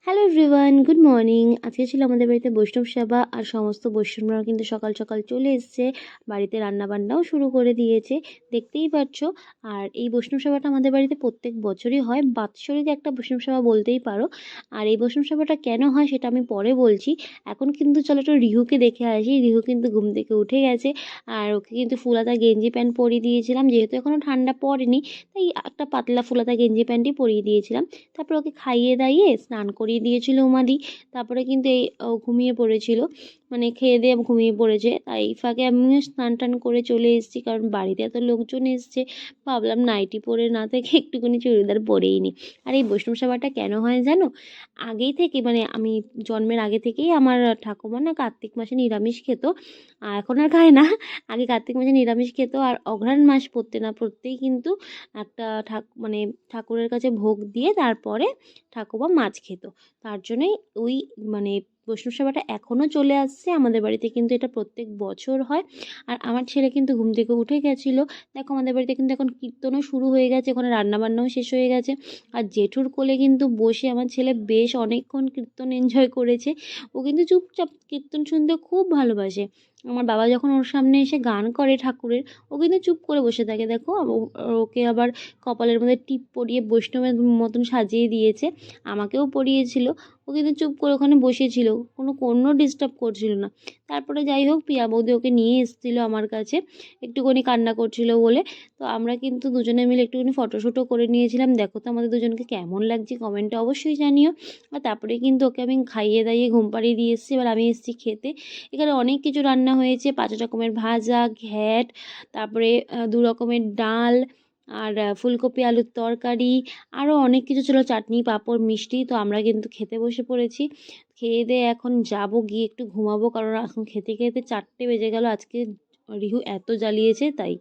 Hello everyone, good morning. আজকে ছিল আমাদের বাড়িতে বৈষ্ণব সেবা, আর সমস্ত বৈষ্ণবরা কিন্তু সকাল সকাল চলে এসছে। বাড়িতে রান্নাবান্নাও শুরু করে দিয়েছে, দেখতেই পাচ্ছ। আর এই বৈষ্ণব সেবাটা আমাদের বাড়িতে প্রত্যেক বছরই হয়, বাৎসরিক একটা বৈষ্ণব সেবা বলতেই পারো। আর এই বৈষ্ণব সেবাটা কেন হয় সেটা আমি পরে বলছি। এখন কিন্তু চলো একটু রিহুকে দেখে আসি। রিহু কিন্তু ঘুম থেকে উঠে গেছে, আর ওকে কিন্তু ফুলাতা গেঞ্জি প্যান্ট পরিয়ে দিয়েছিলাম, যেহেতু এখনও ঠান্ডা পড়েনি তাই একটা পাতলা ফুলাতা গেঞ্জি প্যান্টই পরিয়ে দিয়েছিলাম। তারপর ওকে খাইয়ে দাইয়ে স্নান করিয়ে দিয়েছিল উমাদি। তারপরে কিন্তু এই ও ঘুমিয়ে পড়েছিল, মানে খেয়ে দিয়ে ঘুমিয়ে পড়েছে। তাই ফাঁকে আমিও স্নান টান করে চলে এসেছি, কারণ বাড়িতে এত লোকজন এসছে, ভাবলাম নাইটি পরে না থেকে একটুখানি চুড়িদার পরেই নিই। আর এই বৈষ্ণব সেবাটা কেন হয় জানো? আগেই থেকে, মানে আমি জন্মের আগে থেকেই আমার ঠাকুমা না কার্তিক মাসে নিরামিষ খেত। আর এখন আর খায় না। আগে কার্তিক মাসে নিরামিষ খেত, আর অঘ্রাণ মাস পড়তে না পড়তেই কিন্তু একটা মানে ঠাকুরের কাছে ভোগ দিয়ে তারপরে ঠাকুমা মাছ খেত। তার জন্যই ওই মানে বৈষ্ণব সেবাটা এখনও চলে আসছে আমাদের বাড়িতে, কিন্তু এটা প্রত্যেক বছর হয়। আর আমার ছেলে কিন্তু ঘুম থেকে উঠে গেছিলো। দেখো আমাদের বাড়িতে কিন্তু এখন কীর্তনও শুরু হয়ে গেছে, ওখানে রান্নাবান্নাও শেষ হয়ে গেছে। আর জেঠুর কোলে কিন্তু বসে আমার ছেলে বেশ অনেকক্ষণ কীর্তন এনজয় করেছে। ও কিন্তু চুপচাপ কীর্তন শুনতে খুব ভালোবাসে। আমার বাবা যখন ওর সামনে এসে গান করে ঠাকুরের, ও কিন্তু চুপ করে বসে থাকে। দেখো ওকে আবার কপালের মধ্যে টিপ পরিয়ে বৈষ্ণবের মতন সাজিয়ে দিয়েছে, আমাকেও পরিয়েছিল। ও কিন্তু চুপ করে ওখানে বসেছিল, কোনো ডিস্টার্ব করছিল না। তারপরে যাই হোক, পিয়া বৌদি ওকে নিয়ে এসেছিলো আমার কাছে, একটুখানি কান্না করছিল বলে। তো আমরা কিন্তু দুজনে মিলে একটুখানি ফটোশ্যুটও করে নিয়েছিলাম। দেখো তো আমাদের দুজনকে কেমন লাগছে, কমেন্টে অবশ্যই জানিও। আর তারপরে কিন্তু ওকে আমি খাইয়ে দাইয়ে ঘুম পাড়িয়ে দিয়ে এসেছি, এবার আমি এসেছি খেতে। এখানে অনেক কিছু রান্না হয়েছে, 5 রকমের ভাজা, ঘ্যাট, তারপরে 2 রকমের ডাল, আর ফুলকপি আলুর তরকারি, আরও অনেক কিছু ছিল, চাটনি, পাঁপড়, মিষ্টি। তো আমরা কিন্তু খেতে বসে পড়েছি। খেয়ে দিয়ে এখন যাব গিয়ে একটু ঘুমাবো, কারণ এখন খেতে খেতে 4টে বেজে গেল। আজকে রিহু এত জ্বালিয়েছে তাই।